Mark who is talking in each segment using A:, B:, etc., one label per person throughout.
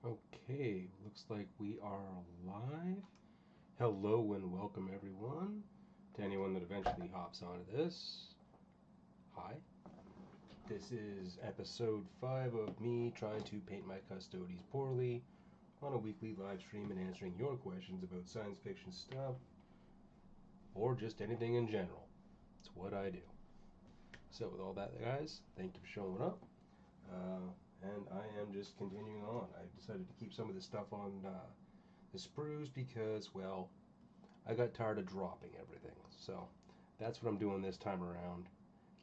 A: Okay, looks like we are live. Hello and welcome everyone. To anyone that eventually hops onto this, hi. This is episode 5 of me trying to paint my Custodes poorly on a weekly live stream and answering your questions about science fiction stuff or just anything in general. It's what I do. So with all that, guys, thank you for showing up. And I am just continuing on. I decided to keep some of this stuff on the sprues because, well, I got tired of dropping everything. So that's what I'm doing this time around.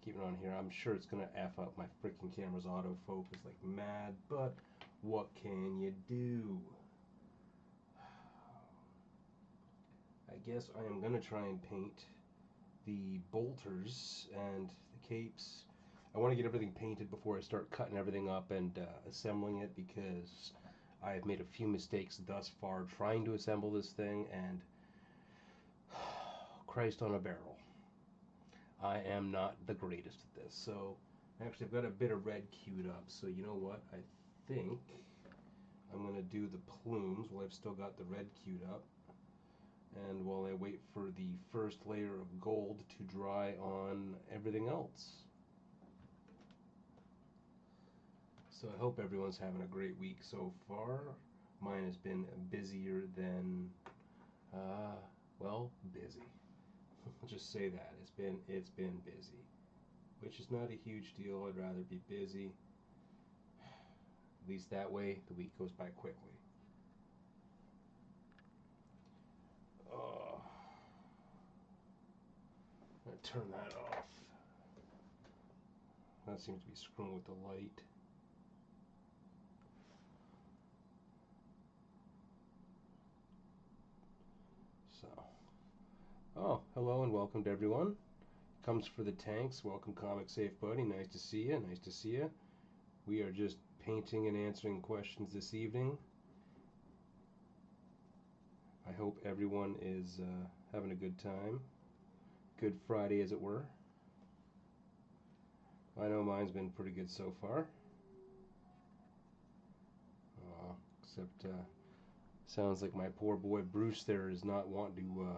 A: Keeping it on here. I'm sure it's going to F up my freaking camera's autofocus like mad, but what can you do? I guess I am going to try and paint the bolters and the capes. I want to get everything painted before I start cutting everything up and assembling it, because I have made a few mistakes thus far trying to assemble this thing, and Christ on a barrel, I am not the greatest at this. So actually I've got a bit of red queued up, so you know what, I think I'm going to do the plumes while I've still got the red queued up, and while I wait for the first layer of gold to dry on everything else. So I hope everyone's having a great week so far. Mine has been busier than, well, busy. I'll just say that. It's been busy, which is not a huge deal. I'd rather be busy. At least that way the week goes by quickly. Oh, I'm gonna turn that off. That seems to be screwing with the light. So, oh, hello and welcome to everyone. Comes for the tanks. Welcome, Comic Safe Buddy. Nice to see you. Nice to see you. We are just painting and answering questions this evening. I hope everyone is having a good time. Good Friday, as it were. I know mine's been pretty good so far. Except, sounds like my poor boy Bruce there is not wanting to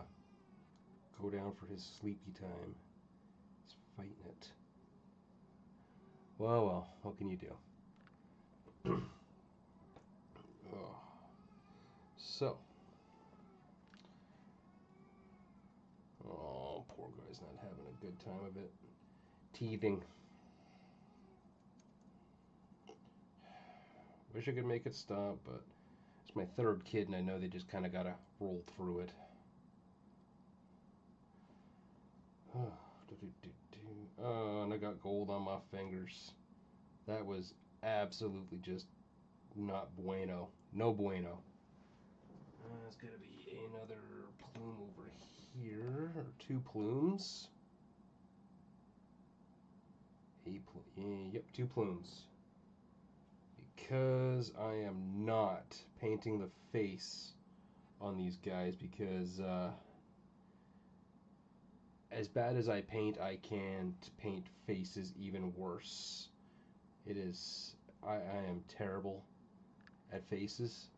A: go down for his sleepy time. He's fighting it. Well, what can you do? Oh. So. Oh, poor guy's not having a good time of it. Teething. Wish I could make it stop, but it's my third kid, and I know they just kind of gotta roll through it. Oh, and I got gold on my fingers. That was absolutely just not bueno. No bueno. There's got to be another plume over here, or two plumes. Yep, two plumes. Because I am not painting the face on these guys, because as bad as I paint, I can't paint faces even worse. It is, I am terrible at faces.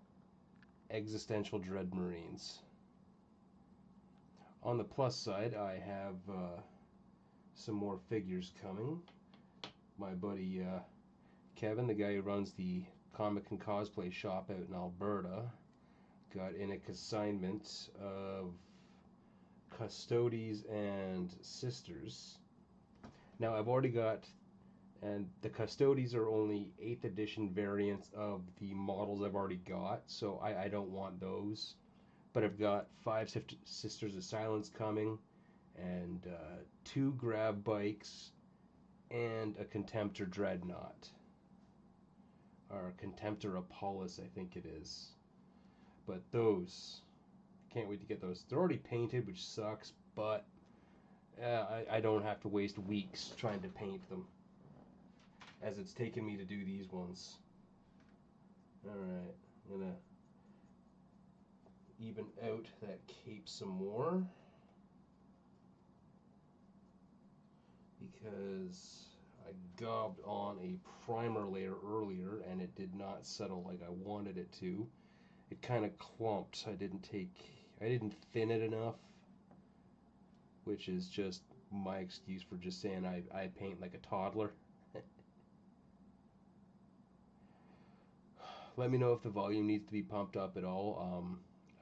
A: Existential dread Marines. On the plus side, I have some more figures coming. My buddy Kevin, the guy who runs the comic and cosplay shop out in Alberta, got in a consignment of Custodes and Sisters. Now I've already got, and the Custodes are only 8th edition variants of the models I've already got, so I don't want those. But I've got 5 Sisters of Silence coming, and 2 Grab Bikes, and a Contemptor Dreadnought. Or Contemptor Apollos, I think it is. But those, can't wait to get those. They're already painted, which sucks, but I don't have to waste weeks trying to paint them, as it's taken me to do these ones. Alright, I'm gonna even out that cape some more, because I gobbed on a primer layer earlier and it did not settle like I wanted it to. It kind of clumped. I didn't thin it enough, which is just my excuse for just saying I paint like a toddler. Let me know if the volume needs to be pumped up at all.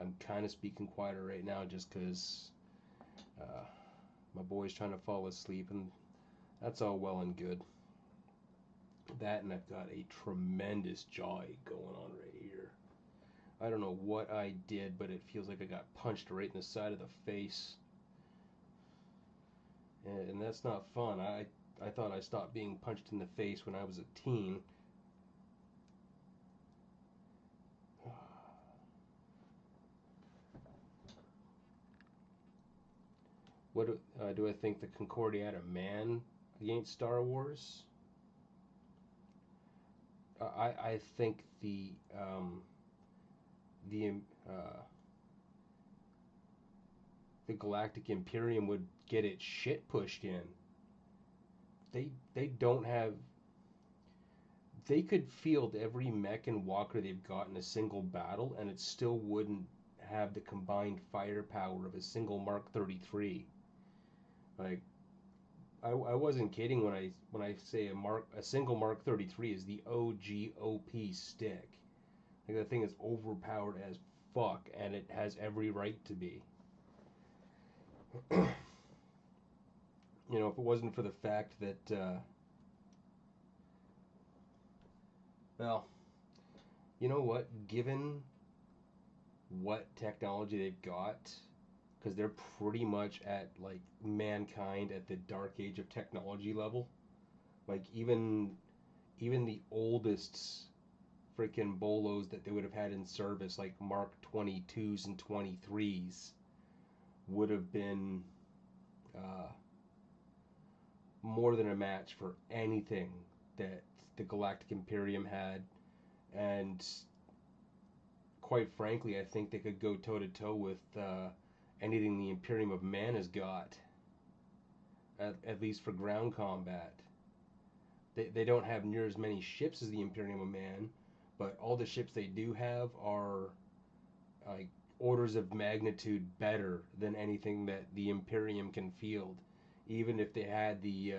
A: I'm kind of speaking quieter right now just because my boy's trying to fall asleep, and that's all well and good. That, and I've got a tremendous jaw ache going on right here. I don't know what I did, but it feels like I got punched right in the side of the face. And that's not fun. I thought I stopped being punched in the face when I was a teen. What do I think the Concordia had a man against Star Wars? I think the Galactic Imperium would get its shit pushed in. They don't have. They could field every mech and walker they've got in a single battle, and it still wouldn't have the combined firepower of a single Mark 33. Like, I wasn't kidding when I say a single Mark 33 is the OG OP stick. Like, the thing is overpowered as fuck, and it has every right to be. You know, if it wasn't for the fact that, well, you know what? Given what technology they've got, because they're pretty much at like mankind at the dark age of technology level. Like even the oldest freaking bolos that they would have had in service, like Mark 22s and 23s, would have been more than a match for anything that the Galactic Imperium had. And quite frankly, I think they could go toe to toe with anything the Imperium of Man has got, at least for ground combat. They don't have near as many ships as the Imperium of Man, but all the ships they do have are like orders of magnitude better than anything that the Imperium can field. Even if they had the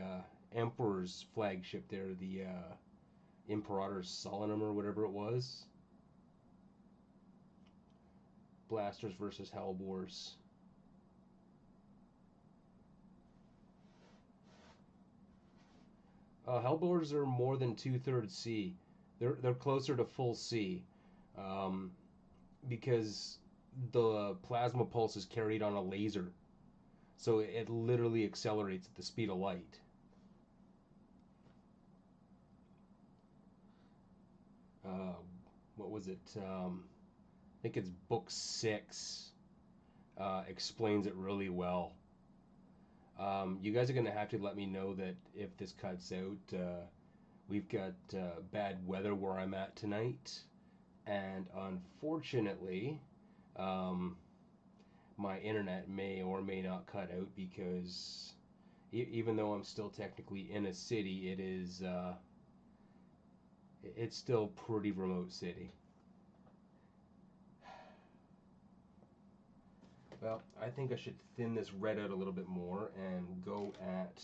A: Emperor's flagship there, the Imperator Solemnum or whatever it was. Blasters versus Hellbores. Hellbores are more than 2/3 C. They're closer to full C, because the plasma pulse is carried on a laser, so it literally accelerates at the speed of light. What was it? I think it's book 6. Explains it really well. You guys are going to have to let me know that if this cuts out. We've got bad weather where I'm at tonight, and unfortunately, my internet may or may not cut out because even though I'm still technically in a city, it's still pretty remote city. Well, I think I should thin this red out a little bit more and go at...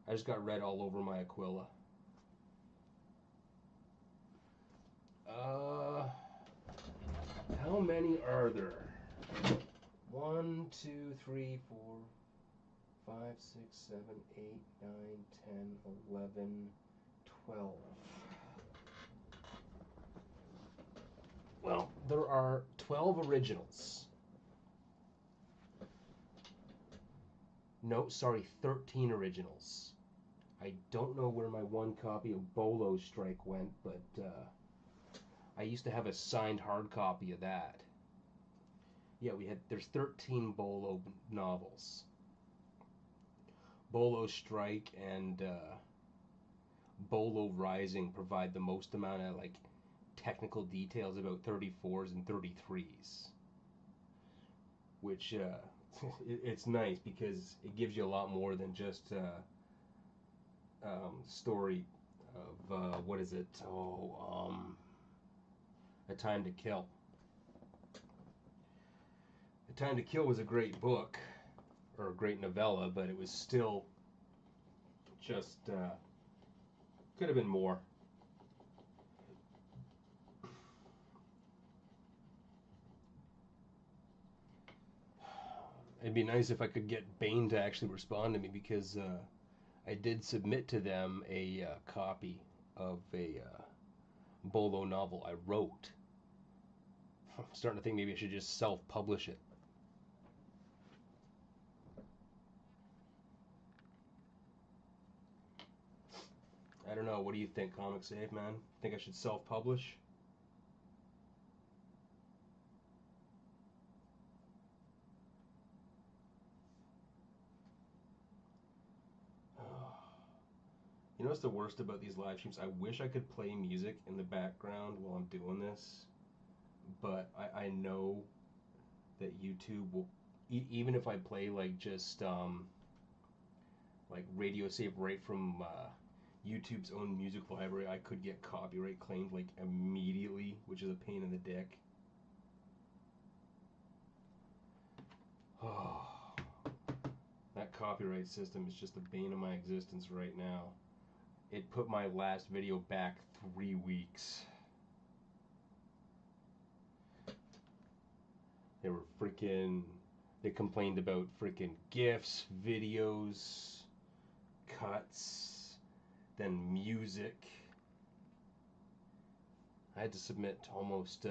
A: I just got red all over my Aquila. How many are there? 1, 2, 3, 4, 5, 6, 7, 8, 9, 10, 11, 12. Well, there are 12 originals. No, sorry, 13 originals. I don't know where my one copy of Bolo Strike went, but I used to have a signed hard copy of that. Yeah, there's 13 Bolo novels. Bolo Strike and Bolo Rising provide the most amount of like technical details about 34s and 33s, which it's nice because it gives you a lot more than just story of what is it? A Time to Kill. A Time to Kill was a great book or a great novella, but it was still just could have been more. It'd be nice if I could get Bane to actually respond to me because I did submit to them a copy of a Bolo novel I wrote. I'm starting to think maybe I should just self-publish it. I don't know. What do you think, Comic Save, man? Think I should self-publish? You know what's the worst about these live streams? I wish I could play music in the background while I'm doing this, but I know that YouTube will, even if I play like just like radio save right from YouTube's own music library, I could get copyright claimed like immediately, which is a pain in the dick. Oh, that copyright system is just the bane of my existence right now. It put my last video back 3 weeks. They were freaking. They complained about freaking GIFs, videos, cuts, then music. I had to submit almost,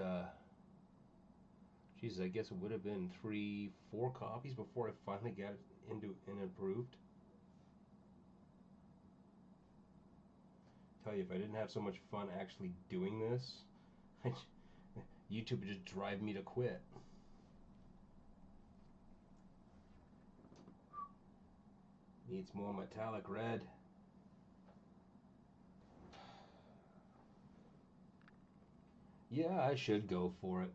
A: Jesus, I guess it would have been 3, 4 copies before I finally got it into and approved. Tell you, if I didn't have so much fun actually doing this, YouTube would just drive me to quit. Needs more metallic red. Yeah, I should go for it.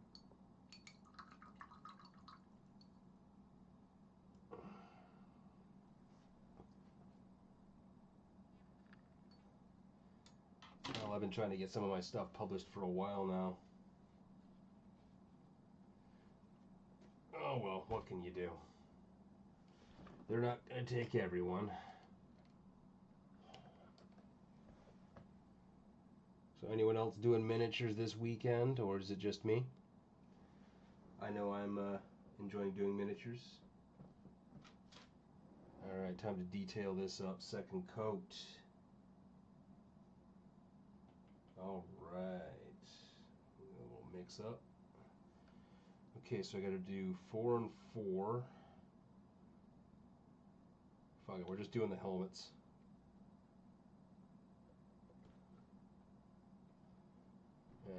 A: Well, I've been trying to get some of my stuff published for a while now. Oh well, what can you do? They're not going to take everyone. So anyone else doing miniatures this weekend, or is it just me? I know I'm enjoying doing miniatures. Alright, time to detail this up. Second coat. Alright. A little mix up. Okay, so I gotta do 4 and 4. Fuck it, we're just doing the helmets. Yeah.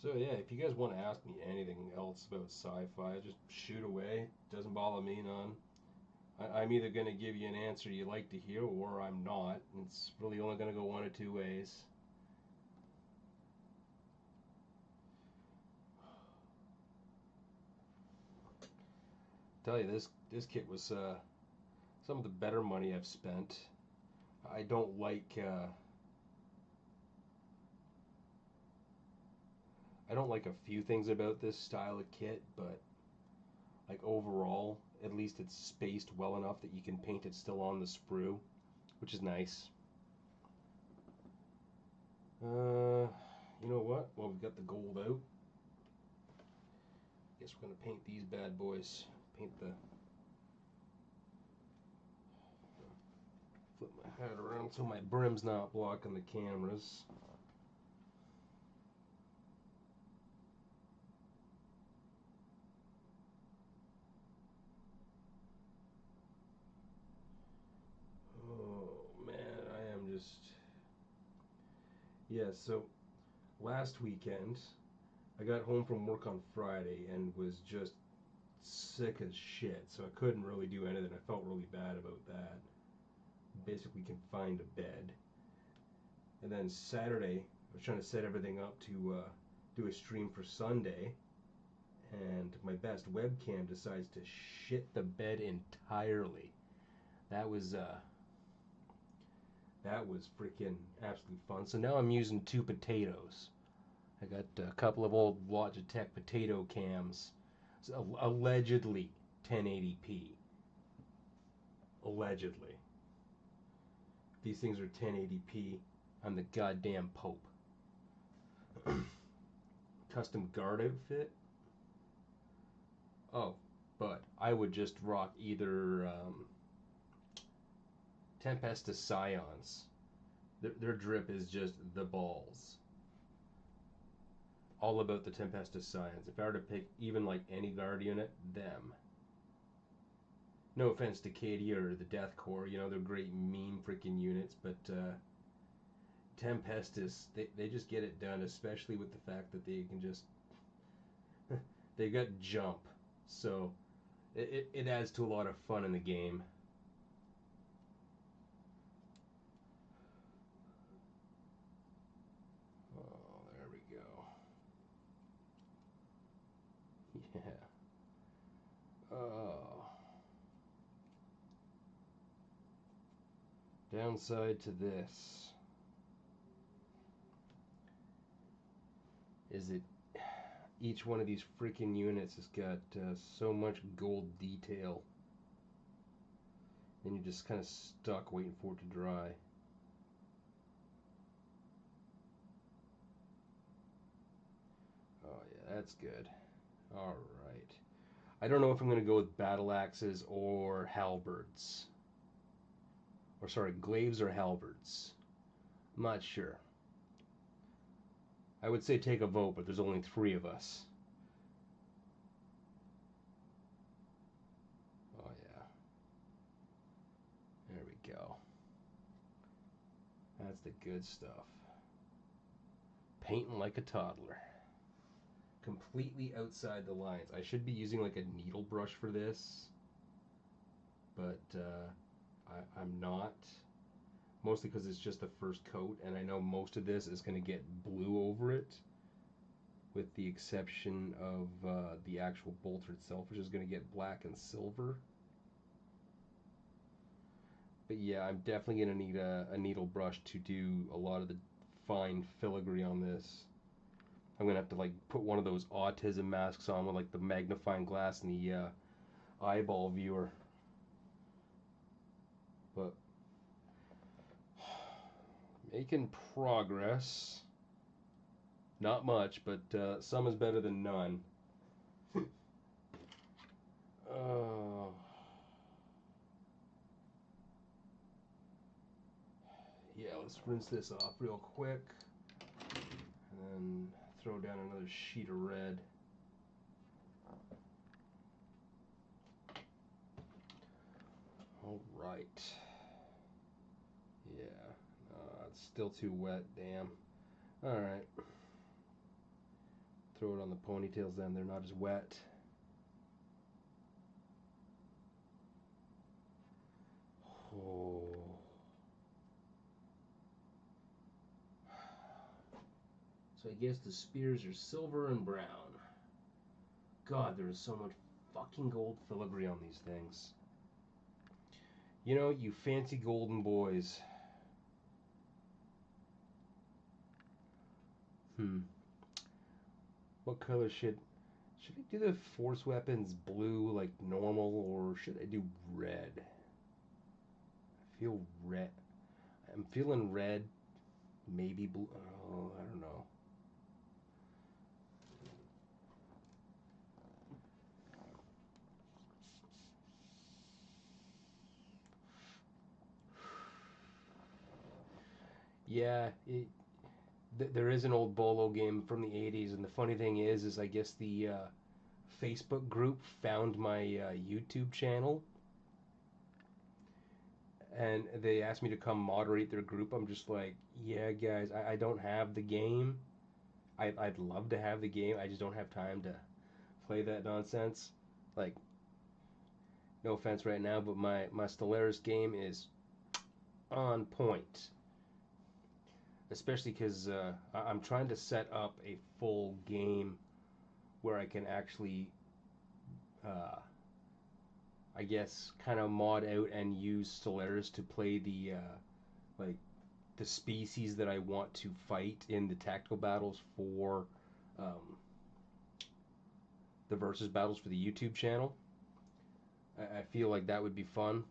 A: So yeah, if you guys want to ask me anything else about sci-fi, just shoot away. Doesn't bother me none. I'm either going to give you an answer you like to hear, or I'm not. It's really only going to go one or two ways. Tell you, this kit was some of the better money I've spent. I don't like a few things about this style of kit, but like overall, at least it's spaced well enough that you can paint it still on the sprue, which is nice. You know what? Well, we've got the gold out. Guess we're gonna paint these bad boys. Paint the. Flip my hat around so my brim's not blocking the cameras. Oh man, I am just. Yeah, so last weekend I got home from work on Friday and was just sick as shit, so I couldn't really do anything. I felt really bad about that. Basically confined to bed. And then Saturday, I was trying to set everything up to do a stream for Sunday, and my best webcam decides to shit the bed entirely. That was freaking absolutely fun. So now I'm using two potatoes. I got a couple of old Logitech potato cams, so allegedly 1080p. Allegedly. If these things are 1080p, I'm the goddamn Pope. Custom guard outfit. Oh, but I would just rock either Tempestus Scions. Their drip is just the balls. All about the Tempestus Scions. If I were to pick even like any guard unit, them. No offense to Cadia or the Death Corps, you know, they're great mean freaking units, but Tempestus, they just get it done, especially with the fact that they can just they got jump. So it adds to a lot of fun in the game. Oh, there we go. Yeah. Oh. Downside to this is that each one of these freaking units has got so much gold detail, and you're just kind of stuck waiting for it to dry. Oh yeah, that's good. All right. I don't know if I'm going to go with battle axes or halberds. Or sorry, glaives or halberds. I'm not sure. I would say take a vote, but there's only 3 of us. Oh yeah. There we go. That's the good stuff. Painting like a toddler. Completely outside the lines. I should be using like a needle brush for this, but I'm not. Mostly because it's just the first coat, and I know most of this is going to get blue over it, with the exception of the actual bolter itself, which is going to get black and silver. But yeah, I'm definitely going to need a needle brush to do a lot of the fine filigree on this. I'm going to have to like put one of those autism masks on with like the magnifying glass and the eyeball viewer. But making progress. Not much, but some is better than none. Oh. Yeah, let's rinse this off real quick. And then throw down another sheet of red. All right. Yeah, it's still too wet, damn. All right. Throw it on the ponytails then, they're not as wet. Oh. So I guess the spears are silver and brown. God, there is so much fucking gold filigree on these things. You know, you fancy golden boys. What color should I do the force weapons blue like normal, or should I do red? I feel red. I'm feeling red, maybe blue. Oh, I don't know. Yeah, there is an old Bolo game from the 80s, and the funny thing is I guess the Facebook group found my YouTube channel, and they asked me to come moderate their group. I'm just like, yeah, guys, I don't have the game. I'd love to have the game. I just don't have time to play that nonsense. Like, no offense right now, but my Stellaris game is on point. Especially because I'm trying to set up a full game where I can actually, I guess, kind of mod out and use Stellaris to play the like the species that I want to fight in the tactical battles for the versus battles for the YouTube channel. I feel like that would be fun.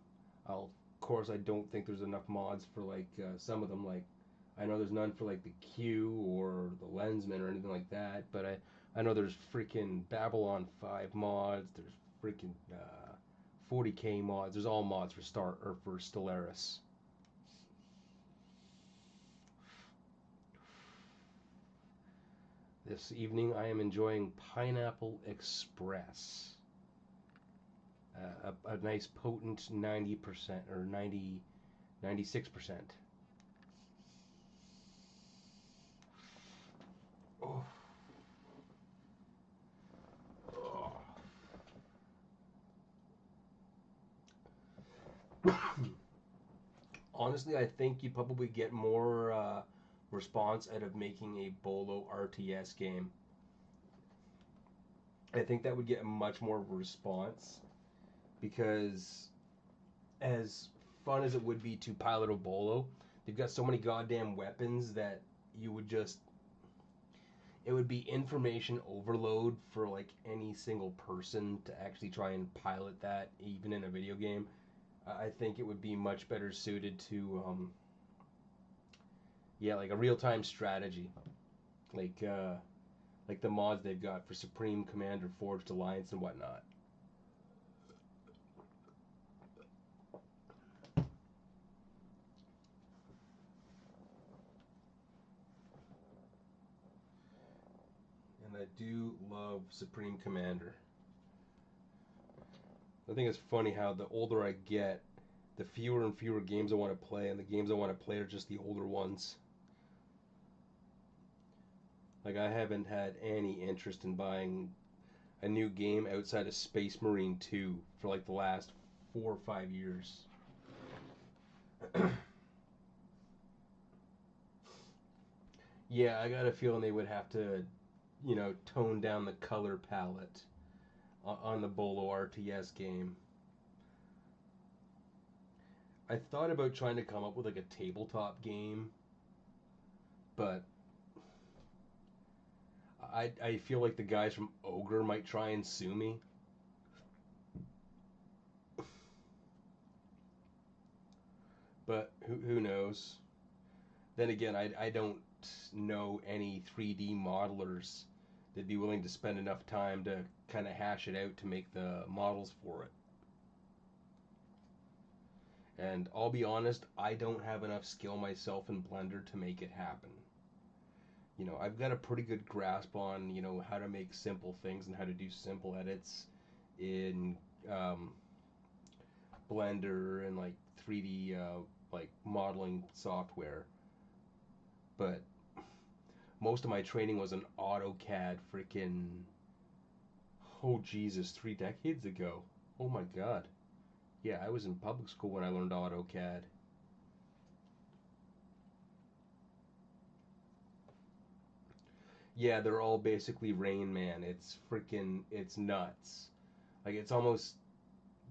A: Of course, I don't think there's enough mods for like some of them. Like, I know there's none for like the Q or the Lensman or anything like that. But I know there's freaking Babylon 5 mods. There's freaking 40k mods. There's all mods for Stellaris. This evening I am enjoying Pineapple Express. A nice potent 90% or 96%. Oh. Honestly, I think you probably get more response out of making a Bolo RTS game. I think that would get much more of a response because, as fun as it would be to pilot a Bolo, they've got so many goddamn weapons that you would just, it would be information overload for like any single person to actually try and pilot that, even in a video game. I think it would be much better suited to yeah, like a real-time strategy, like the mods they've got for Supreme Commander, Forged Alliance, and whatnot. And I do love Supreme Commander. I think it's funny how the older I get, the fewer and fewer games I want to play, and the games I want to play are just the older ones. Like, I haven't had any interest in buying a new game outside of Space Marine 2 for like the last 4 or 5 years. Yeah, I got a feeling they would have to, tone down the color palette on the Bolo RTS game. I thought about trying to come up with like a tabletop game, but I feel like the guys from Ogre might try and sue me. But who knows? Then again, I don't know any 3D modelers that'd be willing to spend enough time to kind of hash it out to make the models for it. And I'll be honest, I don't have enough skill myself in Blender to make it happen. I've got a pretty good grasp on, how to make simple things and how to do simple edits in Blender and like 3D like modeling software. But most of my training was in AutoCAD freaking, oh Jesus, 3 decades ago. Oh my God. Yeah, I was in public school when I learned AutoCAD. Yeah, they're all basically Rain Man. It's nuts. Like, it's almost,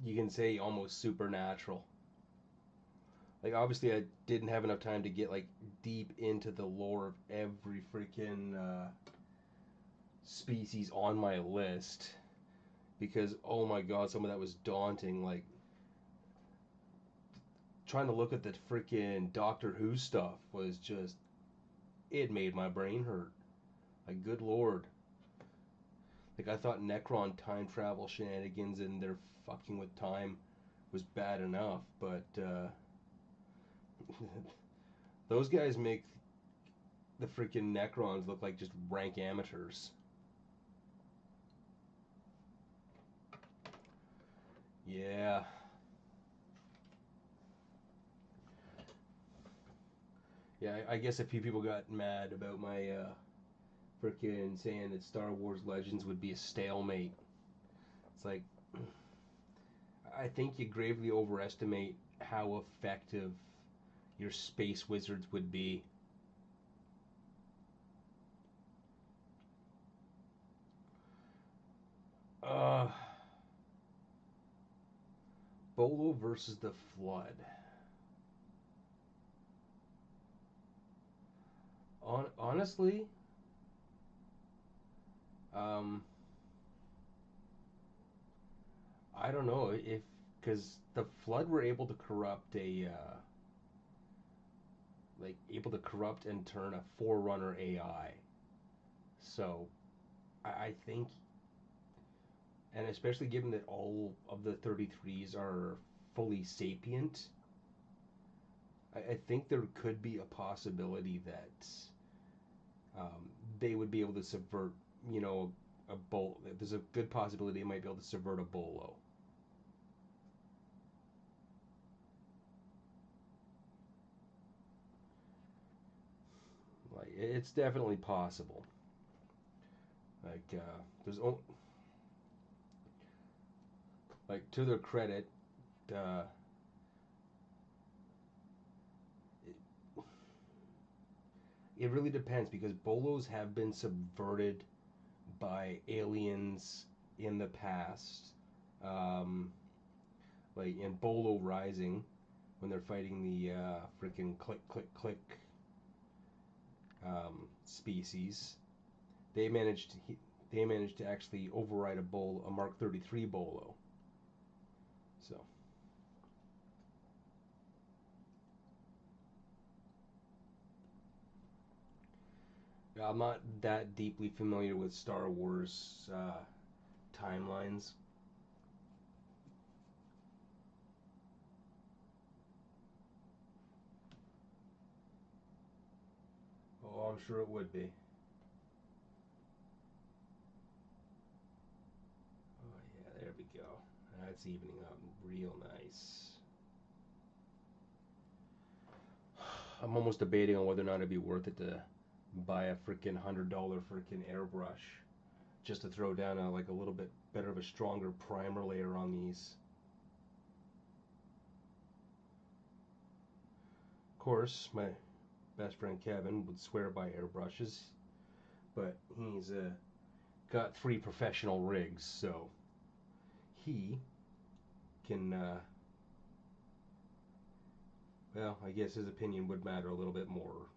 A: you can say almost supernatural. Like, obviously I didn't have enough time to get like deep into the lore of every freaking species on my list, because oh my God, some of that was daunting. Like, trying to look at the freaking Doctor Who stuff was just, it made my brain hurt. Like, good Lord. Like, I thought Necron time travel shenanigans and their fucking with time was bad enough, but those guys make the freaking Necrons look like just rank amateurs. Yeah. Yeah, I guess a few people got mad about my freaking saying that Star Wars Legends would be a stalemate. It's like, I think you gravely overestimate how effective your space wizards would be. Uh, Bolo versus the Flood. Honestly, um, I don't know if because the Flood were able to corrupt able to corrupt and turn a Forerunner AI. So I think, and especially given that all of the 33s are fully sapient, I think there could be a possibility that they would be able to subvert, you know, a bol. There's a good possibility they might be able to subvert a bolo. Like it's definitely possible. Like there's like to their credit, uh, it really depends because bolos have been subverted by aliens in the past. Um, like in Bolo Rising, when they're fighting the freaking click click click species, they managed to they managed to actually override a Mark 33 Bolo. So I'm not that deeply familiar with Star Wars timelines. Oh, I'm sure it would be. Oh yeah, there we go. That's evening up real nice. I'm almost debating on whether or not it'd be worth it to buy a freaking $100 freaking airbrush just to throw down like a little bit better of a stronger primer layer on these. Of course, my best friend Kevin would swear by airbrushes, but he's got 3 professional rigs, so he can. Well, I guess his opinion would matter a little bit more.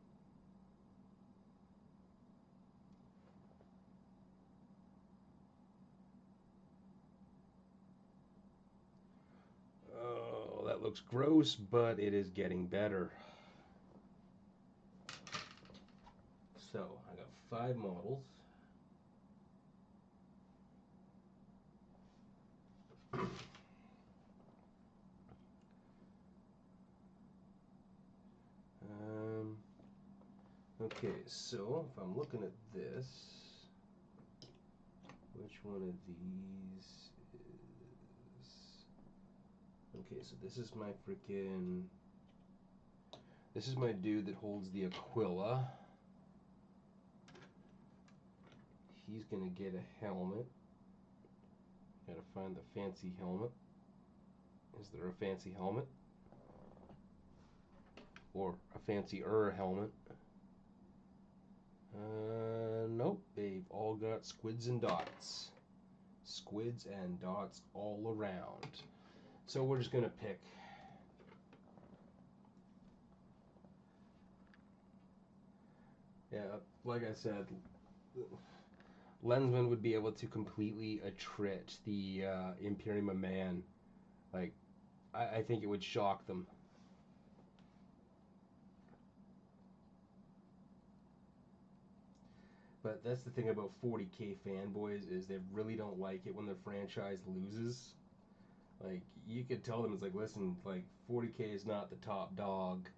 A: Oh, that looks gross, but it is getting better. So I got 5 models. Um, okay, so if I'm looking at this, which one of these is... Okay, so this is my freaking... This is my dude that holds the Aquila. He's gonna get a helmet. Gotta find the fancy helmet. Is there a fancy helmet? Or a fancier helmet? Nope. They've all got squids and dots. Squids and dots all around. So we're just gonna pick. Yeah, like I said, Lensman would be able to completely attrit the Imperium of Man. Like, I think it would shock them. But that's the thing about 40K fanboys is they really don't like it when their franchise loses. Like, you could tell them, it's like, listen, like, 40K is not the top dog.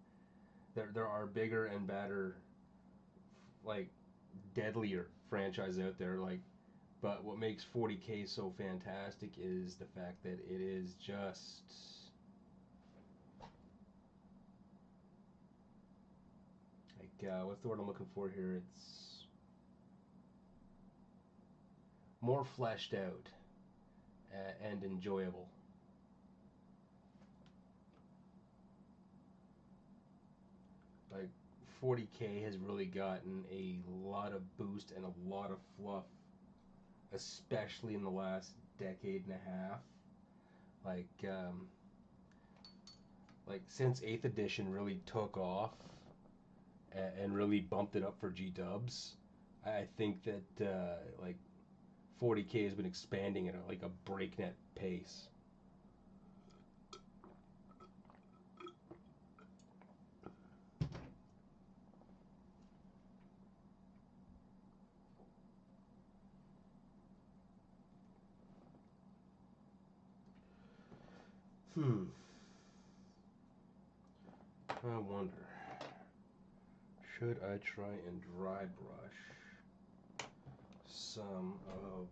A: There are bigger and better, like, deadlier franchises out there. Like, but what makes 40K so fantastic is the fact that it is just... Like, what's the word I'm looking for here? It's more fleshed out and enjoyable. Like 40K has really gotten a lot of boost and a lot of fluff, especially in the last decade and a half. Like since 8th edition really took off and really bumped it up for G Dubs, I think that like 40K has been expanding at like a breakneck pace. I wonder, should I try and dry brush some of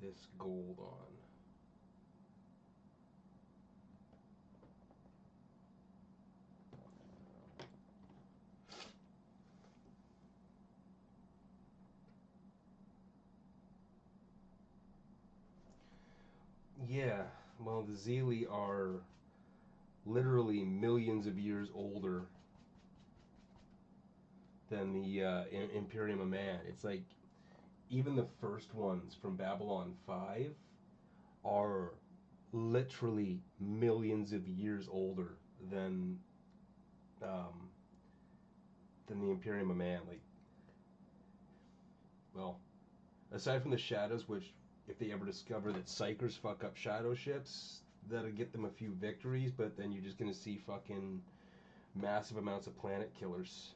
A: this gold on? Yeah, well, the Zeeli are literally millions of years older than the Imperium of Man. It's like even the first ones from Babylon 5 are literally millions of years older than um, than the Imperium of Man. Like, well, aside from the shadows, which if they ever discover that psychers fuck up shadow ships, that'll get them a few victories, but then you're just gonna see fucking massive amounts of planet killers.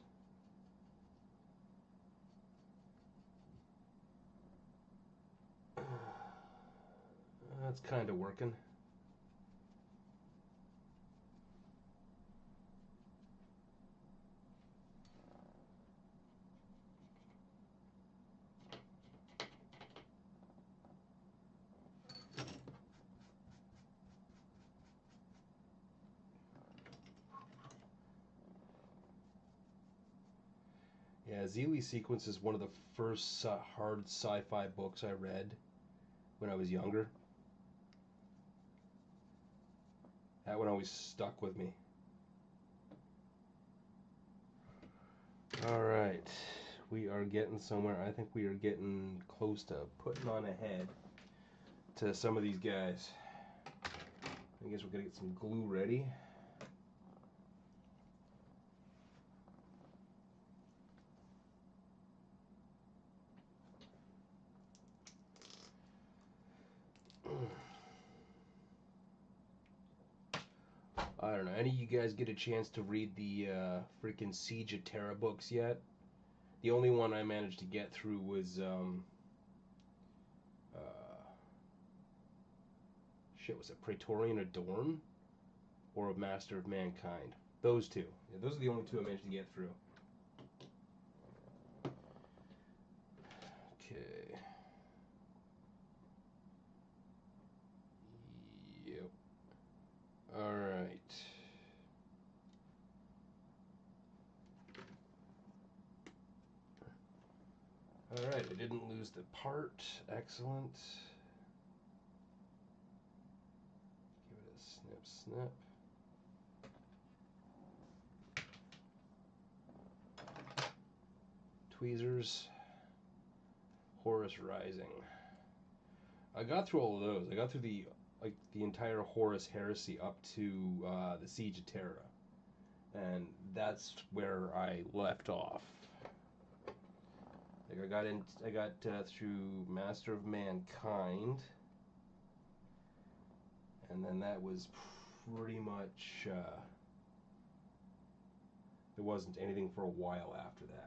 A: That's kind of working. Yeah, Zeeli Sequence is one of the first hard sci-fi books I read when I was younger. That one always stuck with me. Alright, we are getting somewhere. I think we are getting close to putting on a head to some of these guys. I guess we're gonna get some glue ready. I don't know. Any of you guys get a chance to read the freaking Siege of Terra books yet? The only one I managed to get through was uh, was it Praetorian Adorn or a Master of Mankind? Those two. Yeah, those are the only two I managed to get through. Okay. Yep. All right. All right. I didn't lose the part. Excellent. Give it a snip, snip. Tweezers. Horus Rising. I got through all of those. I got through the entire Horus Heresy up to the Siege of Terra, and that's where I left off. Like I got through Master of Mankind, and then that was pretty much. There wasn't anything for a while after that.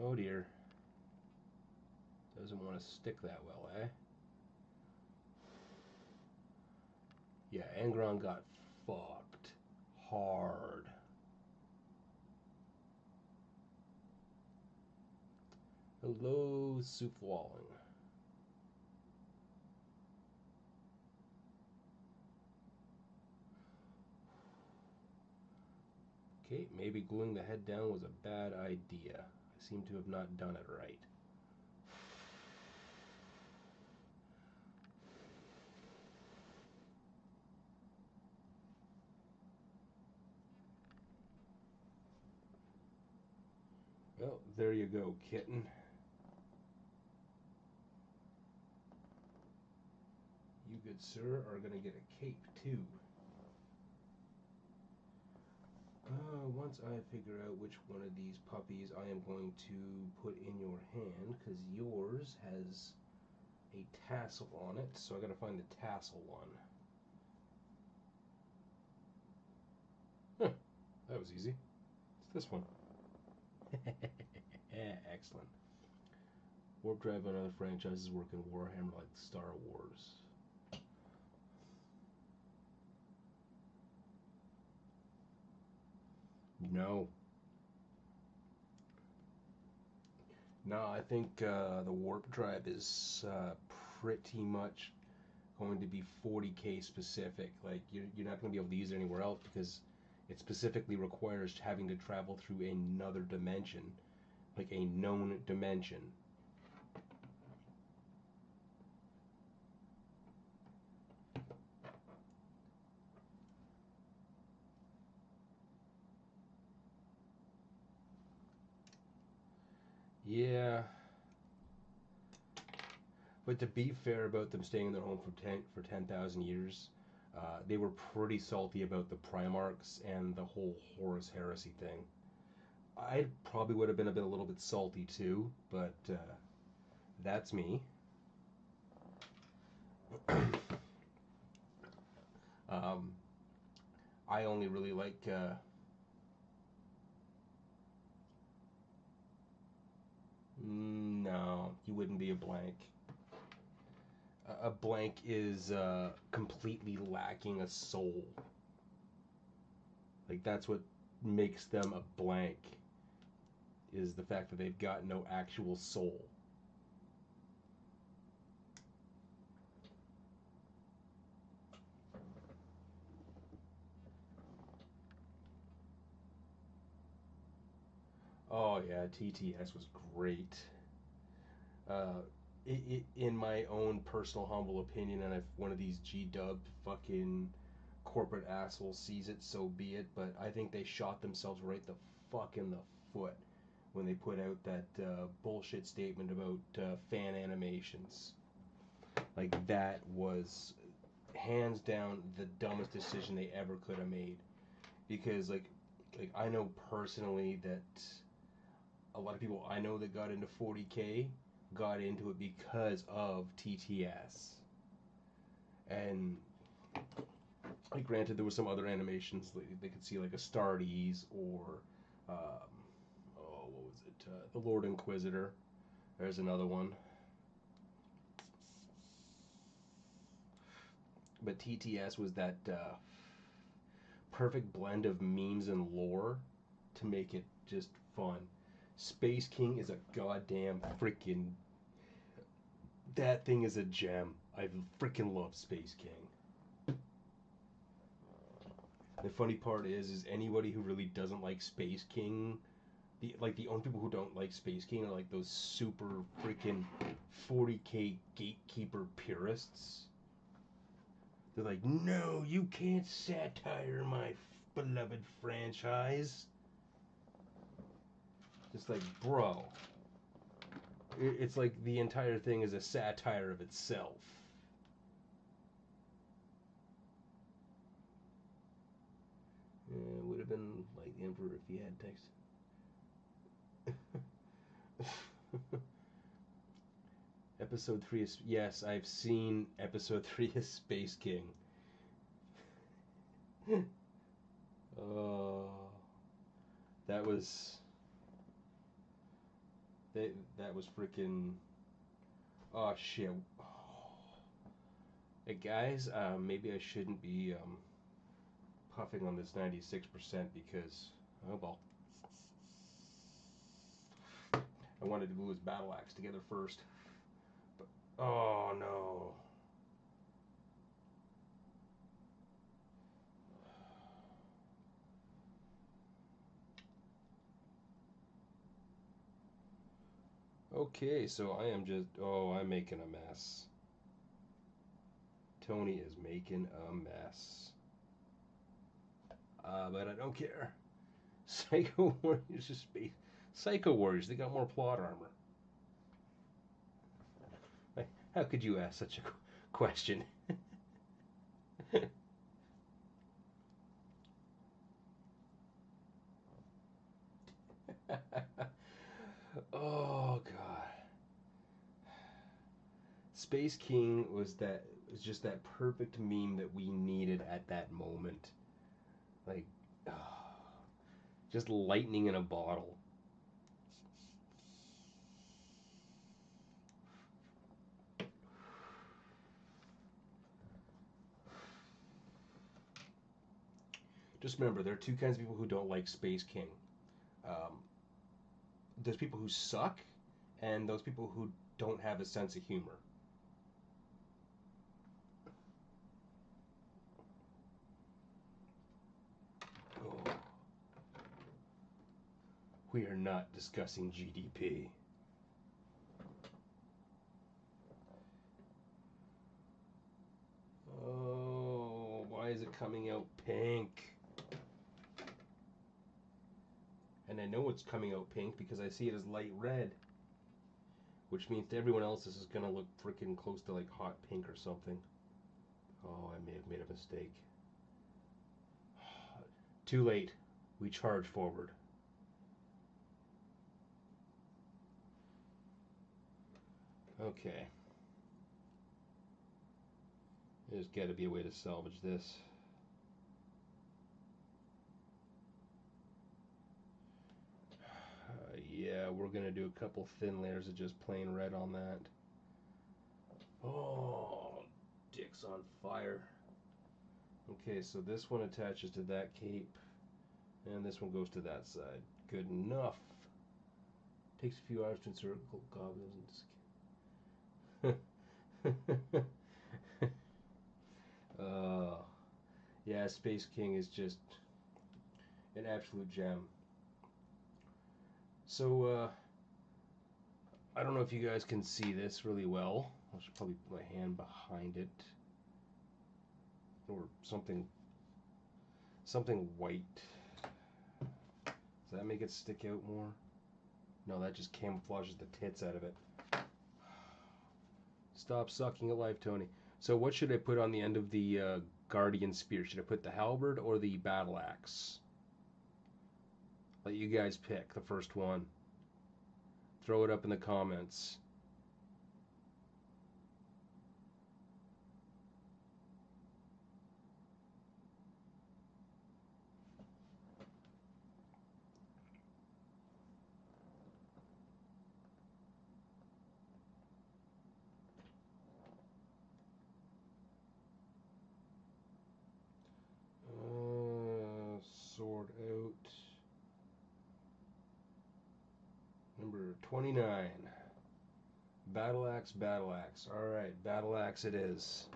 A: Oh dear. Doesn't want to stick that well, eh? Yeah, Angron got fucked hard. Hello, Soup Walling. Okay, maybe gluing the head down was a bad idea. I seem to have not done it right. Well, there you go, kitten. You, good sir, are going to get a cape, too. Once I figure out which one of these puppies I am going to put in your hand, because yours has a tassel on it, so I got to find the tassel one. Huh, that was easy. It's this one. Excellent. Warp Drive and other franchises work in Warhammer like Star Wars. No. No, I think the Warp Drive is pretty much going to be 40k specific. Like, you're not going to be able to use it anywhere else because it specifically requires having to travel through another dimension, like a known dimension. Yeah, but to be fair about them staying in their home for 10,000 years, they were pretty salty about the Primarchs and the whole Horus Heresy thing. I probably would have been a little bit salty too, but that's me. I only really like. No, he wouldn't be a blank. A blank is completely lacking a soul. Like, that's what makes them a blank, is the fact that they've got no actual soul. Oh yeah, TTS was great. Uh, in my own personal humble opinion, and if one of these G-dub fucking corporate assholes sees it, so be it. But I think they shot themselves right the fuck in the foot when they put out that bullshit statement about fan animations. Like, that was hands down the dumbest decision they ever could have made. Because like I know personally that a lot of people I know that got into 40k got into it because of TTS. And like, granted, there were some other animations they could see, like Astartes or what was it? The Lord Inquisitor. There's another one. But TTS was that perfect blend of memes and lore to make it just fun. Space King is a goddamn freaking. That thing is a gem. I freaking love Space King. The funny part is anybody who really doesn't like Space King, the only people who don't like Space King are like those super freaking 40k gatekeeper purists. They're like, no, you can't satire my beloved franchise. Just like, bro, it's like the entire thing is a satire of itself. It would have been like the Emperor if he had text. Episode 3 is... Yes, I've seen Episode 3 of Space King. That was... That was freaking... Oh, shit. Hey, guys, maybe I shouldn't be puffing on this 96% because... Oh, well. I wanted to glue his battle axe together first. But, oh, no. Okay, so I am just. Oh, I'm making a mess. Tony is making a mess. But I don't care. Psycho Warriors is space. Psycho Warriors, they got more plot armor. Like, how could you ask such a question? Oh god. Space King was just that perfect meme that we needed at that moment. Like, oh, just lightning in a bottle. Just remember, there are two kinds of people who don't like Space King. Um, there's people who suck, and those people who don't have a sense of humor. Oh, we are not discussing GDP. Oh, why is it coming out pink? And I know it's coming out pink because I see it as light red. Which means to everyone else this is going to look freaking close to like hot pink or something. Oh, I may have made a mistake. Too late. We charge forward. Okay. There's got to be a way to salvage this. Yeah, we're going to do a couple thin layers of just plain red on that. Oh, dick's on fire. Okay, so this one attaches to that cape, and this one goes to that side. Good enough. Takes a few hours to insert goblins into yeah, Space King is just an absolute gem. So, I don't know if you guys can see this really well. I should probably put my hand behind it. Or something white. Does that make it stick out more? No, that just camouflages the tits out of it. Stop sucking at life, Tony. So what should I put on the end of the Guardian Spear? Should I put the halberd or the battle axe? Let you guys pick the first one. Throw it up in the comments. Sword out. Number 29. Battle axe, battle axe. Alright, battle axe it is.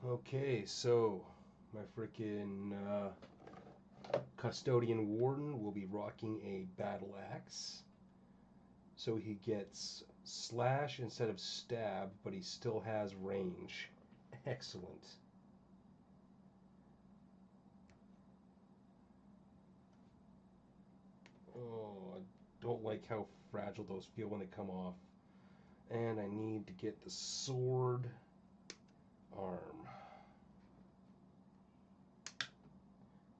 A: Okay, so my freaking custodian warden will be rocking a battle axe. So he gets slash instead of stab, but he still has range. Excellent. Oh, I don't like how fragile those feel when they come off. And I need to get the sword arm.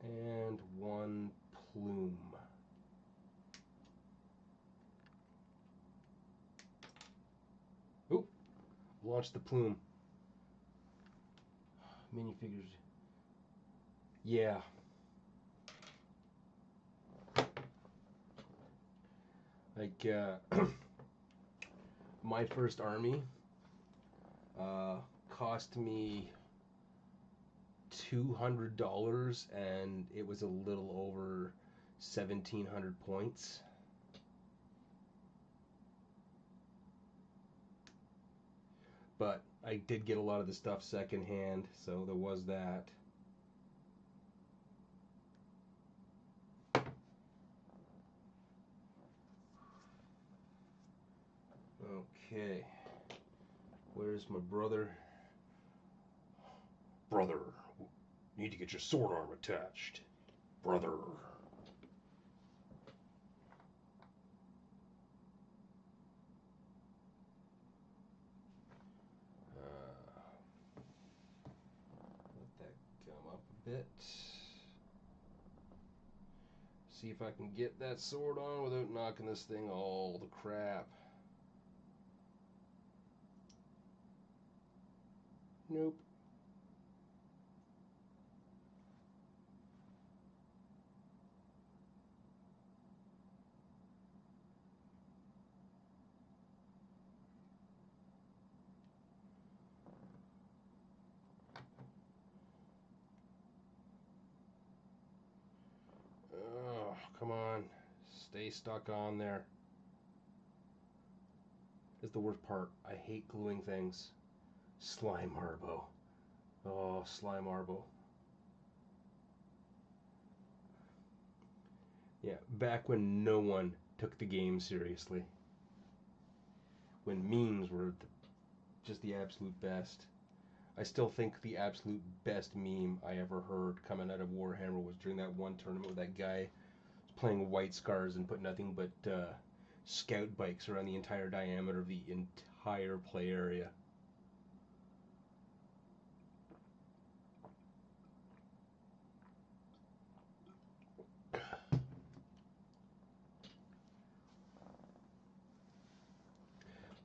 A: And one plume. Oop! Launch the plume. Minifigures. Yeah. Like, my first army cost me $200 and it was a little over 1,700 points. But I did get a lot of the stuff secondhand, so there was that. Okay. Where's my brother? Brother, need to get your sword arm attached. Brother. Let that come up a bit. See if I can get that sword on without knocking this thing all to crap. Nope. Oh, come on. Stay stuck on there. Is the worst part. I hate gluing things. Slime Arbo. Oh, Slime Arbo. Yeah, back when no one took the game seriously. When memes were just the absolute best. I still think the absolute best meme I ever heard coming out of Warhammer was during that one tournament where that guy was playing White Scars and put nothing but scout bikes around the entire diameter of the entire play area.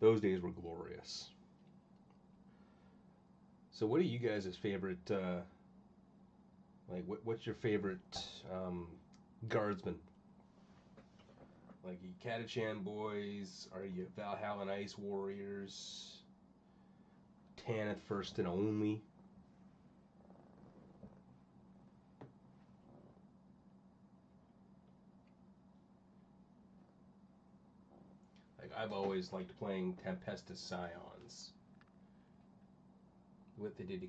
A: Those days were glorious. So what are you guys' favorite, what's your favorite guardsman? Like, you Catachan boys? Are you Valhalla Ice Warriors? Tanith first and only? Like, I've always liked playing Tempestus Scions. What they did.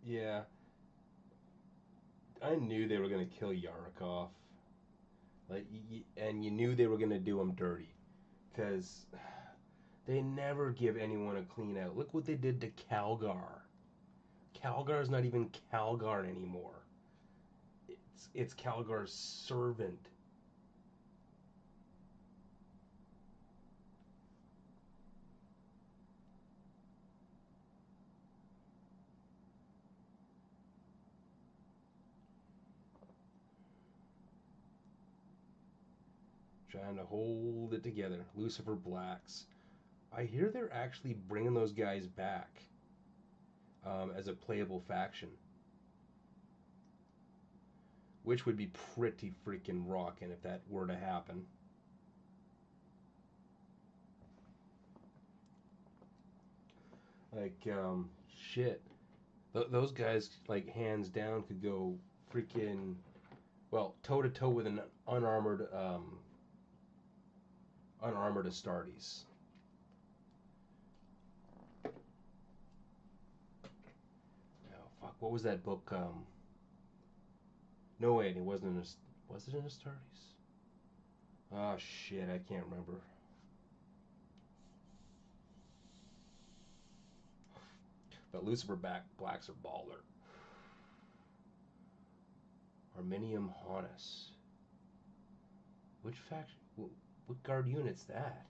A: Yeah. I knew they were going to kill Yarikov. Like, and you knew they were going to do him dirty. Because they never give anyone a clean out. Look what they did to Calgar. Calgar's not even Calgar anymore. It's Calgar's servant. Trying to hold it together. Lucifer Blacks. I hear they're actually bringing those guys back as a playable faction. Which would be pretty freaking rockin' if that were to happen. Like, shit. Those guys, like, hands down, could go freaking, well, toe to toe with an unarmored Astartes. Oh, fuck, what was that book? No, wait, it wasn't was it an Astartes? Oh, shit, I can't remember. But Lucifer Blacks are baller. Arminium Honus. Which faction? What guard unit's that?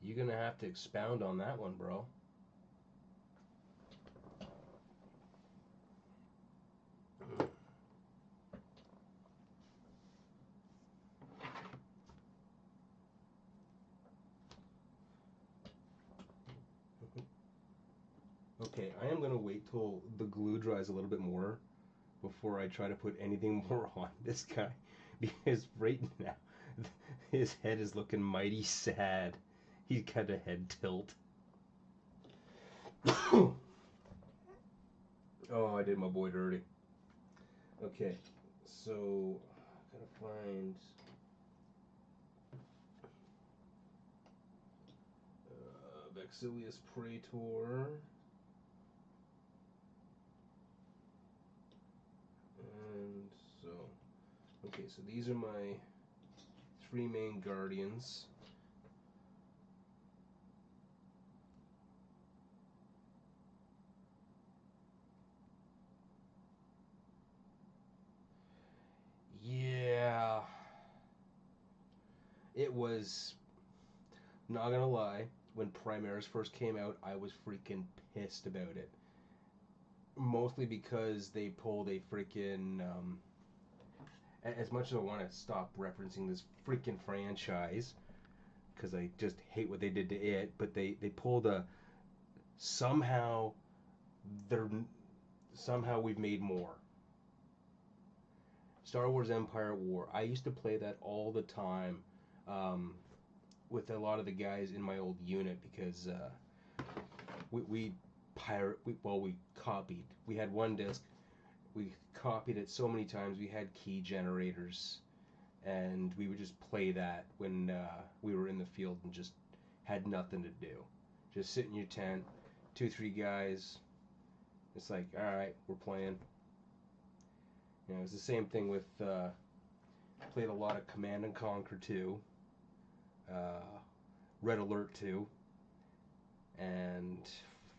A: You're gonna have to expound on that one, bro. Okay, I am gonna wait till the glue dries a little bit more before I try to put anything more on this guy, because right now his head is looking mighty sad. He's got a head tilt. Oh, I did my boy dirty. Okay, so I gotta find Exilius Praetor. And so, okay, so these are my 3 main guardians. Yeah, it was, not gonna lie, when Primaris first came out, I was freaking pissed about it. Mostly because they pulled a freaking, as much as I want to stop referencing this freaking franchise, because I just hate what they did to it, but they pulled a, somehow, they're, somehow we've made more. Star Wars Empire at War. I used to play that all the time, with a lot of the guys in my old unit, because we copied. We had one disc. We copied it so many times. We had key generators, and we would just play that when we were in the field and just had nothing to do. Just sit in your tent, 2-3 guys. It's like, all right, we're playing. You know, it was the same thing with. Played a lot of Command and Conquer 2, Red Alert 2, and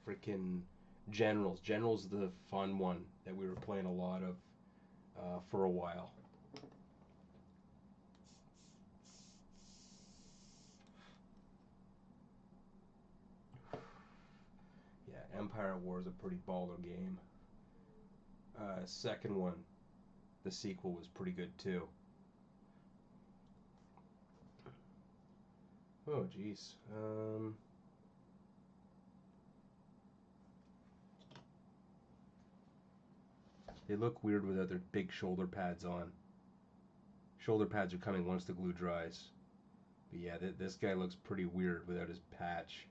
A: freaking Generals. Generals, the fun one that we were playing a lot of for a while. Yeah, Empire at War is a pretty baller game. Second one, the sequel, was pretty good too. Oh, jeez. They look weird without their big shoulder pads on. Shoulder pads are coming once the glue dries. But yeah, this guy looks pretty weird without his patch.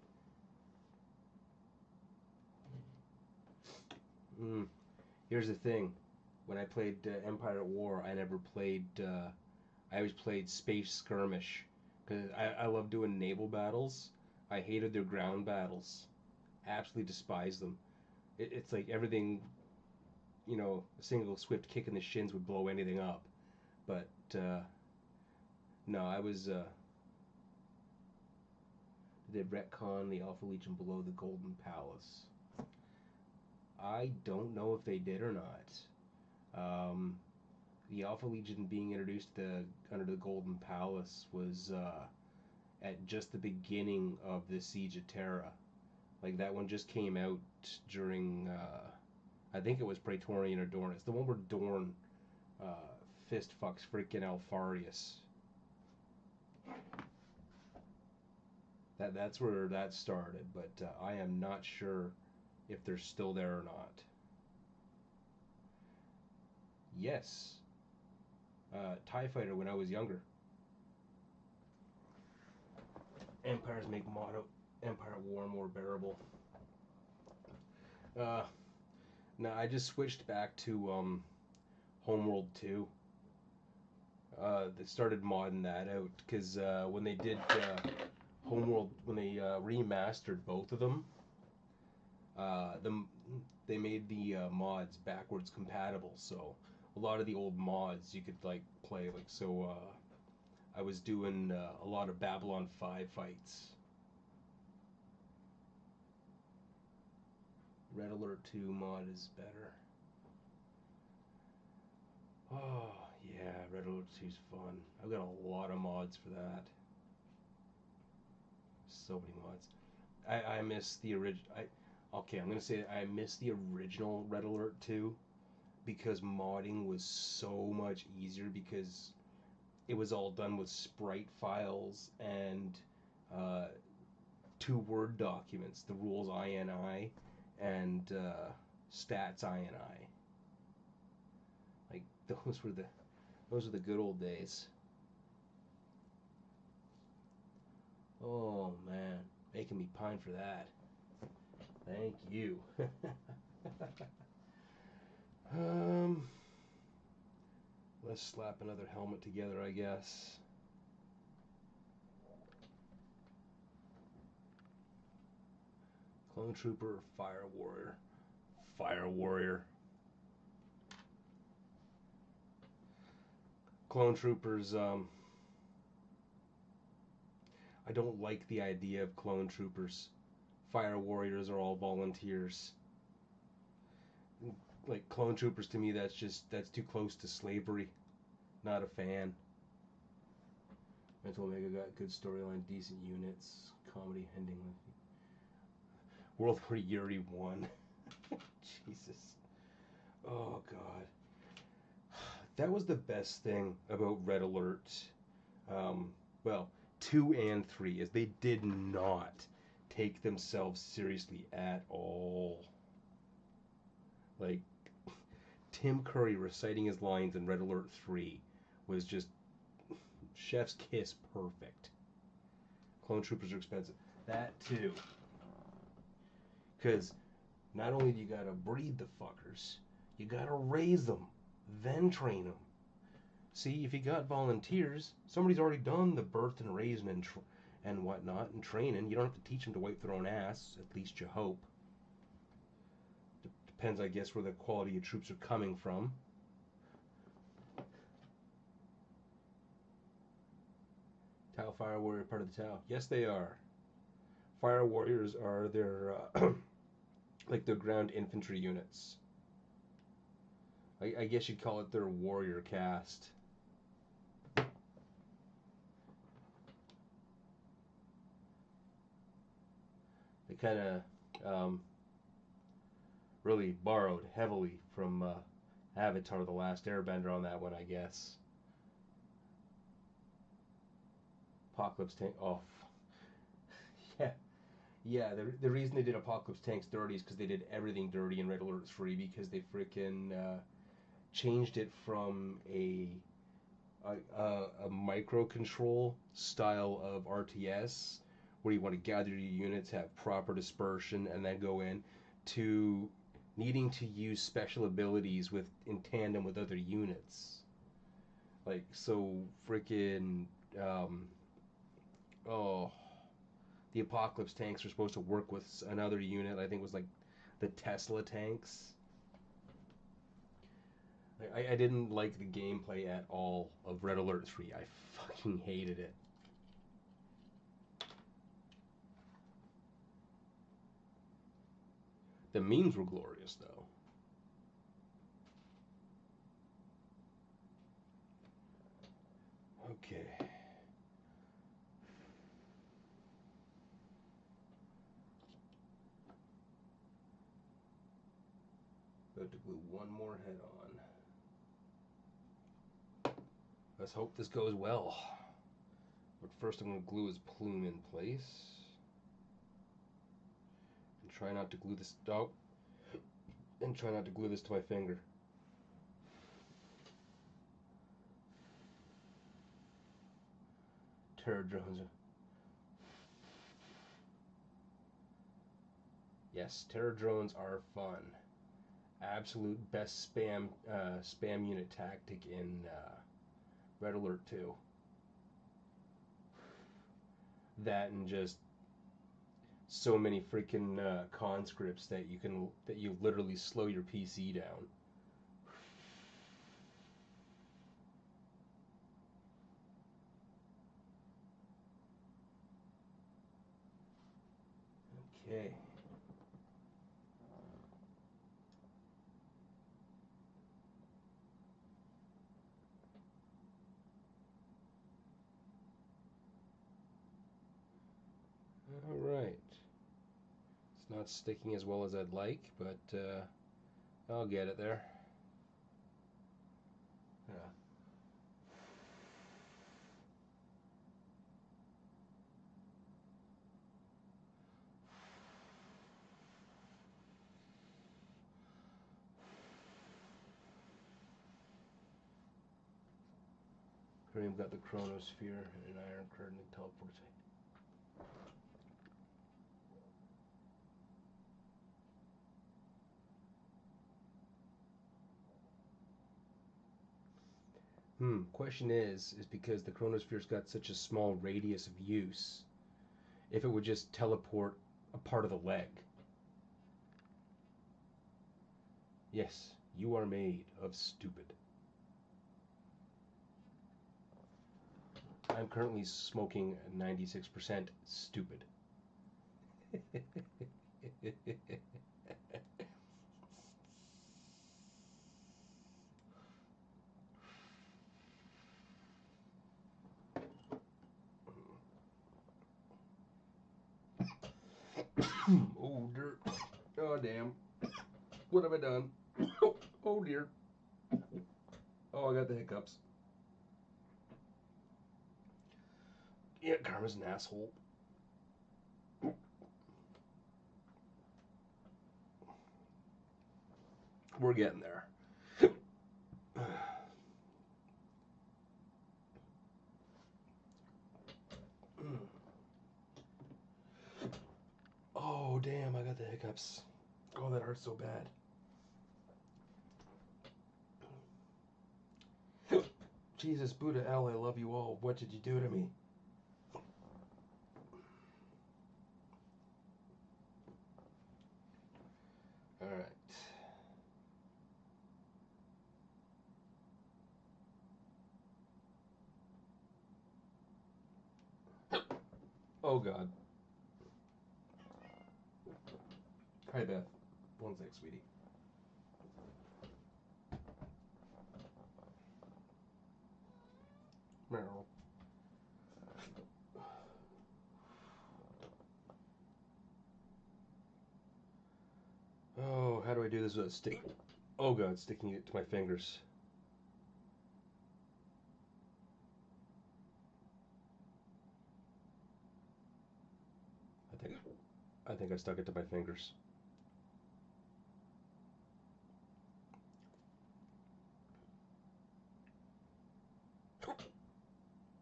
A: Here's the thing. When I played Empire at War, I never played... I always played Space Skirmish. Because I love doing naval battles. I hated their ground battles. Absolutely despised them. It's like everything... You know, a single swift kick in the shins would blow anything up. But, no, I was, they retcon the Alpha Legion below the Golden Palace. I don't know if they did or not. The Alpha Legion being introduced under the Golden Palace was, at just the beginning of the Siege of Terra. Like, that one just came out during, I think it was Praetorian or Dorn. It's the one where Dorn fist fucks freaking Alfarius. That's where that started, but I am not sure if they're still there or not. Yes. TIE Fighter when I was younger. Empires make Empire War more bearable. Now I just switched back to Homeworld 2. They started modding that out because when they did Homeworld, when they remastered both of them, they made the mods backwards compatible. So a lot of the old mods you could like play like so. I was doing a lot of Babylon 5 fights. Red Alert 2 mod is better. Oh, yeah, Red Alert 2 is fun. I've got a lot of mods for that. So many mods. I miss the original. Okay, I'm gonna say I miss the original Red Alert 2 because modding was so much easier because it was all done with sprite files and 2 Word documents, the rules INI and stats INI. Like those were the good old days. Oh man, making me pine for that. Thank you. Let's slap another helmet together, I guess. Clone Trooper, Fire Warrior. Fire Warrior. Clone Troopers, I don't like the idea of Clone Troopers. Fire Warriors are all volunteers. Like, Clone Troopers, to me, that's too close to slavery. Not a fan. Mental Omega got good storyline, decent units, comedy ending. World War Yuri 1. Jesus. Oh, God. That was the best thing about Red Alert. Well, 2 and 3 is they did not take themselves seriously at all. Like, Tim Curry reciting his lines in Red Alert 3 was just chef's kiss perfect. Clone Troopers are expensive. That too. Because not only do you gotta breed the fuckers, you gotta raise them, then train them. See, if you got volunteers, somebody's already done the birth and raising and whatnot and training. You don't have to teach them to wipe their own ass, at least you hope. Depends, I guess, where the quality of troops are coming from. Tau Fire Warrior part of the Tau. Yes, they are. Fire Warriors are their, like their ground infantry units. I guess you'd call it their warrior caste. They kind of really borrowed heavily from Avatar: The Last Airbender on that one, I guess. Apocalypse Tank. Oh, yeah. The reason they did Apocalypse Tanks dirty is because they did everything dirty in Red Alert 3 because they freaking changed it from a micro control style of RTS where you want to gather your units, have proper dispersion, and then go in, to needing to use special abilities in tandem with other units. Like, so freaking the Apocalypse tanks are supposed to work with another unit. I think it was like the Tesla tanks. I didn't like the gameplay at all of Red Alert 3. I fucking hated it. The memes were glorious, though. Okay. About to glue one more head on. Let's hope this goes well. But first I'm going to glue his plume in place. And try not to glue this... Oh. And try not to glue this to my finger. Terror drones. Yes, terror drones are fun. Absolute best spam unit tactic in Red Alert 2. That and just so many freaking conscripts that you literally slow your PC down. Okay. All right. It's not sticking as well as I'd like, but I'll get it there. Yeah. Kareem got the chronosphere and an iron curtain and teleportation. Question is because the chronosphere's got such a small radius of use, if it would just teleport a part of the leg. Yes, you are made of stupid. I'm currently smoking 96% stupid. Oh, dirt. Oh, damn. What have I done? Oh, dear. Oh, I got the hiccups. Yeah, Karma's an asshole. We're getting there. Oh, damn, I got the hiccups. Oh, that hurts so bad. Jesus, Buddha L, I love you all. What did you do to me? All right. Oh, God. Hi, Beth. 1 sec, sweetie. Meryl. Oh, how do I do this without stick? Oh, God, sticking it to my fingers. I think I stuck it to my fingers.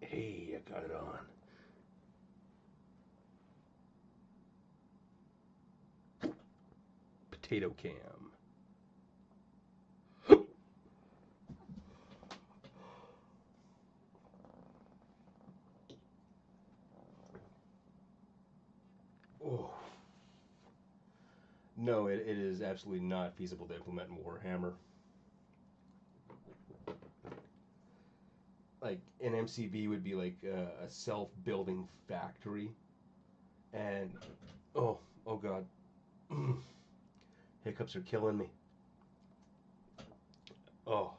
A: Hey, I got it on. Potato cam. Oh. No, it is absolutely not feasible to implement in Warhammer. Like, an MCV would be like a self-building factory. And, oh God. Hiccups are killing me. Oh.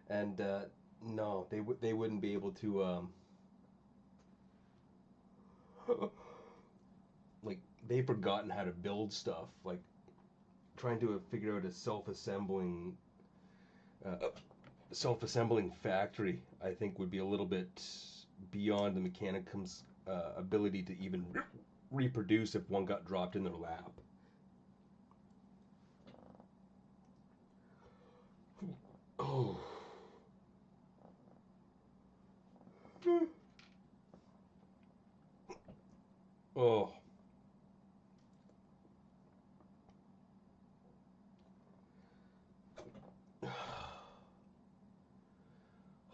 A: And, no, they wouldn't be able to, like, they've forgotten how to build stuff. Like, trying to figure out a uh, self-assembling factory, I think, would be a little bit beyond the Mechanicum's ability to even reproduce if one got dropped in their lap. Oh. Oh.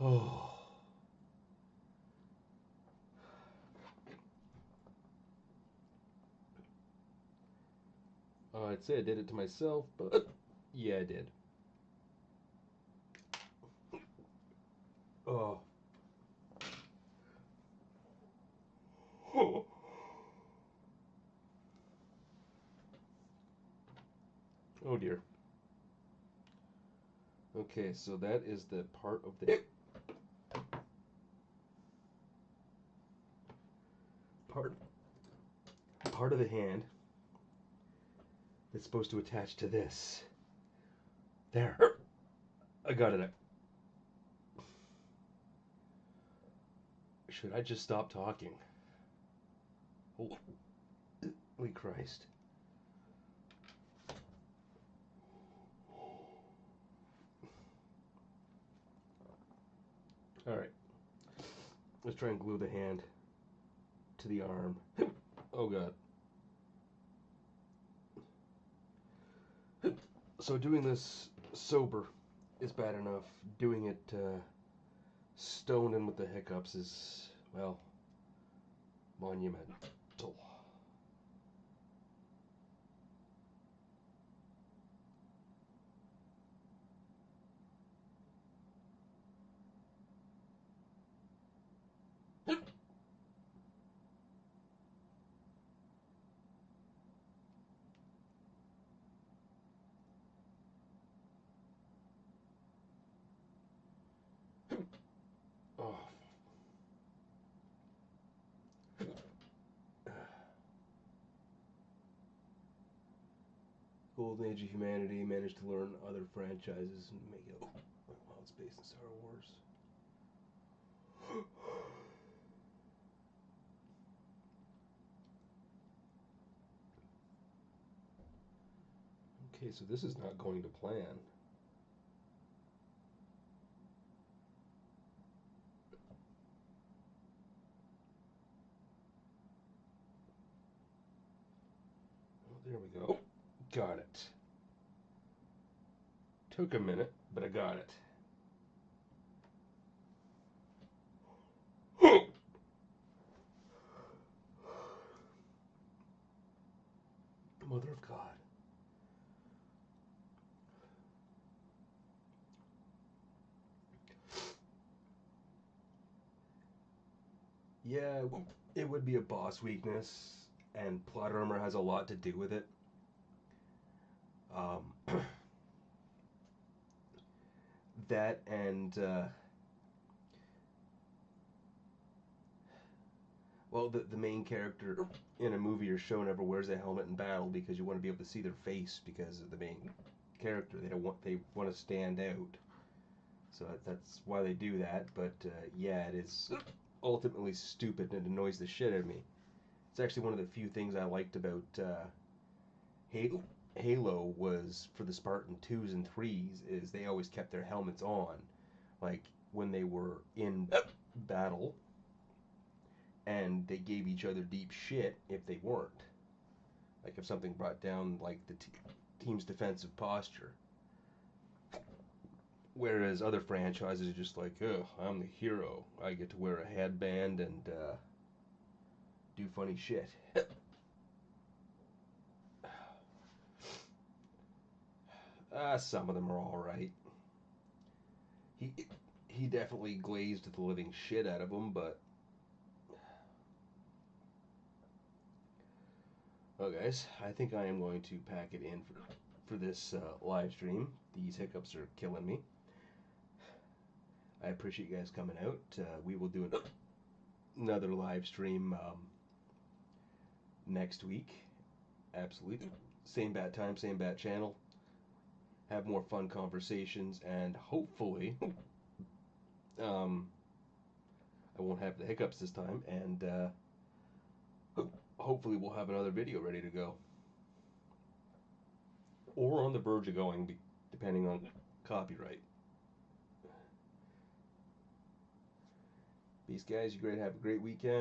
A: Oh. I'd say I did it to myself, but yeah, I did. Oh. Oh. Oh dear. Okay, so that is the part of the part of the hand that's supposed to attach to this. There. I got it. Should I just stop talking? Holy Christ. Alright. Let's try and glue the hand to the arm. Oh god. So doing this sober is bad enough. Doing it stoned and with the hiccups is, well, monumental. golden age of humanity managed to learn other franchises and make it. Well, it's based in Star Wars. Okay, so this is not going to plan. Oh, there we go. Got it. Took a minute, but I got it. Mother of God. Yeah, it would be a boss weakness, and plot armor has a lot to do with it. That and well, the main character in a movie or show never wears a helmet in battle because you want to be able to see their face because of the main character. They want to stand out, so that's why they do that. But yeah, it is ultimately stupid and it annoys the shit out of me. It's actually one of the few things I liked about Halo was for the Spartan 2s and 3s is they always kept their helmets on, like when they were in battle, and they gave each other deep shit if they weren't. Like if something brought down like the team's defensive posture. Whereas other franchises are just like, oh, I'm the hero. I get to wear a headband and do funny shit. Some of them are all right. He he definitely glazed the living shit out of them, but well, guys, I think I am going to pack it in for this live stream. These hiccups are killing me. I appreciate you guys coming out. We will do another live stream next week. Absolutely. Same bat time, same bat channel. Have more fun conversations, and hopefully, I won't have the hiccups this time, and hopefully we'll have another video ready to go. Or on the verge of going, depending on copyright. Peace, guys. You have a great weekend.